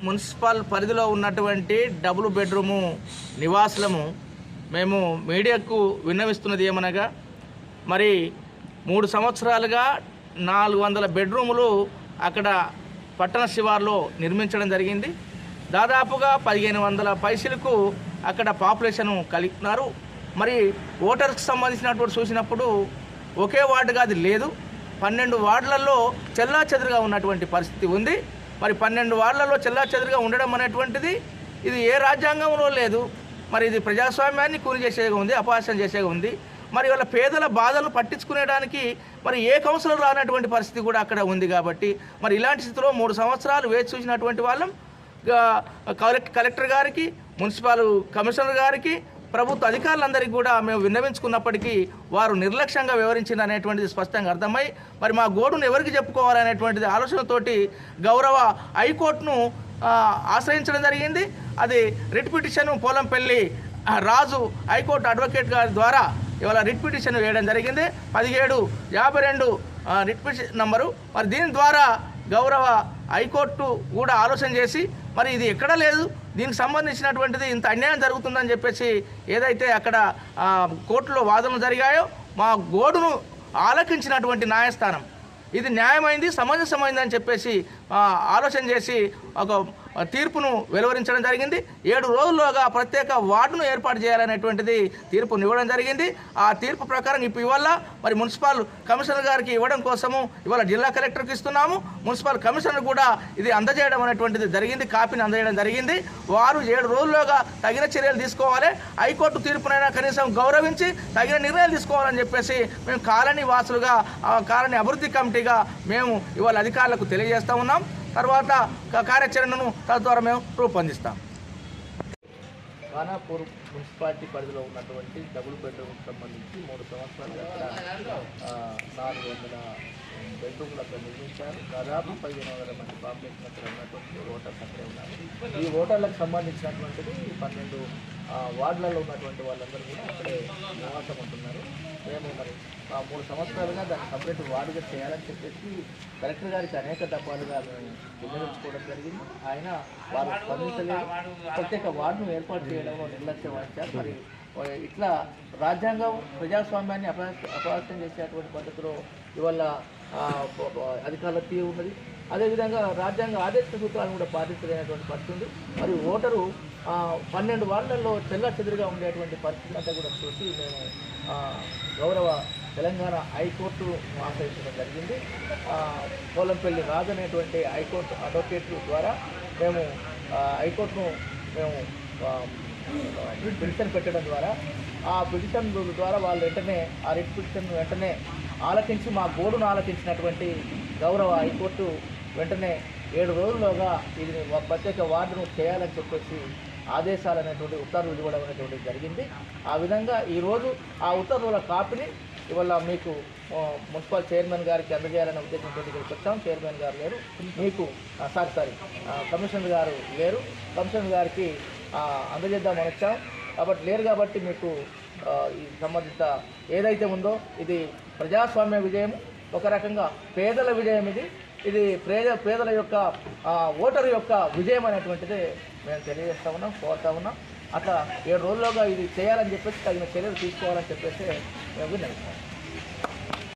Municipal పరిధిలో ఉన్నటువంటి double bedroom నివాసులము మేము మీడియాకు విన్నవిస్తున్నది ఏమనగా, మరి 3 సంవత్సరాలుగా 400 బెడ్రూములు అక్కడ పట్టణ శివార్లో నిర్మించడం జరిగింది. దాదాపుగా 1500 పైసలకు అక్కడ పాపులేషన్ కలిగినారు. మరి ఓటర్స్కి సంబంధించినటువంటి చూసినప్పుడు ఒకే వార్డుగా అది లేదు, 12 వార్డులలో చెల్లాచెదురుగా ఉన్నటువంటి పరిస్థితి ఉంది. మరి 12 వార్డులలో చెల్లాచెదురుగా ఉండడం అనేటువంటిది ఇది ఏ రాజ్యాంగంలో లేదు. మరి ఇది ప్రజాస్వామ్యాన్ని కూని చేసేగా ఉంది, అపహాస్యం చేసేగా ఉంది. మరి వాళ్ళ పేదల బాధలు పట్టించుకునేడానికి మరి ఏ కౌన్సిలర్ రానటువంటి పరిస్థితి కూడా అక్కడ ఉంది. కాబట్టి మరి ఇలాంటి స్థితిలో 3 సంవత్సరాలు వేచి చూసినటువంటి వాళ్ళం కలెక్టర్ గారికి, మున్సిపల్ కమిషనర్ గారికి, ప్రభుత్వ అధికారులందరికీ కూడా మేము విన్నవించుకున్నప్పటికీ వారు నిర్లక్ష్యంగా వ్యవహరించింది అనేటువంటిది స్పష్టంగా అర్థమై మరి మా గోడును ఎవరికి చెప్పుకోవాలనేటువంటిది ఆలోచనతోటి గౌరవ హైకోర్టును ఆశ్రయించడం జరిగింది. అది రిట్ పిటిషన్ పోలంపల్లి రాజు హైకోర్టు అడ్వకేట్ గారి ద్వారా ఇవాళ రిట్ పిటిషన్ వేయడం జరిగింది. 1752 రిట్ పిటిషన్ నంబరు. మరి దీని ద్వారా గౌరవ హైకోర్టు కూడా ఆలోచన చేసి మరి ఇది ఎక్కడ లేదు, దీనికి సంబంధించినటువంటిది ఇంత అన్యాయం జరుగుతుందని చెప్పేసి ఏదైతే అక్కడ కోర్టులో వాదనలు జరిగాయో మా గోడును ఆలకించినటువంటి న్యాయస్థానం ఇది న్యాయమైంది, సమంజసమైందని చెప్పేసి ఆలోచన చేసి ఒక తీర్పును వెలువరించడం జరిగింది. 7 రోజుల్లోగా ప్రత్యేక వార్డును ఏర్పాటు చేయాలనేటువంటిది తీర్పునివ్వడం జరిగింది. ఆ తీర్పు ప్రకారం ఇవాళ మరి మున్సిపల్ కమిషనర్ గారికి ఇవ్వడం కోసము ఇవాళ జిల్లా కలెక్టర్కి ఇస్తున్నాము. మున్సిపల్ కమిషనర్ కూడా ఇది అందజేయడం అనేటువంటిది జరిగింది, కాపీని అందజేయడం జరిగింది. వారు 7 రోజుల్లోగా తగిన చర్యలు తీసుకోవాలి, హైకోర్టు తీర్పునైనా కనీసం గౌరవించి తగిన నిర్ణయాలు తీసుకోవాలని చెప్పేసి మేము కాలనీ వాసులుగా కాలనీ అభివృద్ధి కమిటీగా మేము ఇవాళ అధికారులకు తెలియజేస్తూ ఉన్నాం. తర్వాత కార్యాచరణను తద్వారా మేము రూపొందిస్తాం. ఖానాపూర్ మున్సిపాలిటీ పరిధిలో ఉన్నటువంటి డబుల్ బెడ్రూమ్కి సంబంధించి 3 సంవత్సరాలుగా 400 బెడ్రూమ్లు అక్కడ నిర్మించారు. దాదాపు 1500 మంది పాపులేషన్ అక్కడ ఉన్నటువంటి ఓటర్స్ అక్కడే ఉన్నారు. ఈ ఓటర్లకు సంబంధించినటువంటిది 12 వార్డులలో ఉన్నటువంటి వాళ్ళందరూ కూడా అక్కడే నివాసం ఉంటున్నారు. మేము మరి 3 సంవత్సరాలుగా దాన్ని సపరేట్ వార్డుగా చేయాలని చెప్పేసి కలెక్టర్ గారికి అనేక దఫాలుగా మేము విన్నవించుకోవడం జరిగింది. ఆయన వారు స్పందించలేదు, ప్రత్యేక వార్డును ఏర్పాటు చేయడంలో నిర్లక్ష్యం వహించారు. మరి ఇట్లా రాజ్యాంగం ప్రజాస్వామ్యాన్ని అపహాస్యం చేసేటువంటి పద్ధతిలో ఇవాళ అధికారుల తీరు ఉన్నది. అదేవిధంగా రాజ్యాంగ ఆదేశ సూత్రాలను కూడా పాటించలేనటువంటి పరిస్థితి ఉంది. మరి ఓటరు 12 వార్డులలో చెల్లాచెదురుగా ఉండేటువంటి పరిస్థితి అంతా కూడా చూసి మేము గౌరవ తెలంగాణ హైకోర్టు ఆశ్రయించడం జరిగింది. పోలంపల్లి రాజు అనేటువంటి హైకోర్టు అడ్వకేట్ ద్వారా మేము హైకోర్టును మేము పిటిషన్ పెట్టడం ద్వారా ఆ పిటిషన్ ద్వారా వాళ్ళు వెంటనే ఆ రిట్ పిటిషన్ వెంటనే ఆలకించి మా గోడును ఆలకించినటువంటి గౌరవ హైకోర్టు వెంటనే 7 రోజుల్లోగా ఇది ప్రత్యేక వార్డును చేయాలని చెప్పేసి ఆదేశాలు అనేటువంటి ఉత్తర్వులు ఇవ్వడం అనేటువంటిది జరిగింది. ఆ విధంగా ఈరోజు ఆ ఉత్తర్వుల కాపీని ఇవాళ మీకు మున్సిపల్ చైర్మన్ గారికి అందజేయాలనే ఉద్దేశంతో ఇక్కడికి వచ్చాం. చైర్మన్ గారు లేరు, మీకు కమిషనర్ గారు లేరు, కమిషనర్ గారికి అందజేద్దామని వచ్చాం. కాబట్టి లేరు కాబట్టి మీకు ఈ సంబంధిత ఏదైతే ఉందో ఇది ప్రజాస్వామ్య విజయం, ఒక రకంగా పేదల విజయం. ఇది పేదల యొక్క ఓటరు యొక్క విజయం అనేటువంటిది మేము తెలియజేస్తూ ఉన్నాం, కోరుతా ఉన్నాం. అట్లా 7 రోజుల్లోగా ఇది చేయాలని చెప్పేసి తగిన చర్యలు తీసుకోవాలని చెప్పేసి మేము విన్నాం.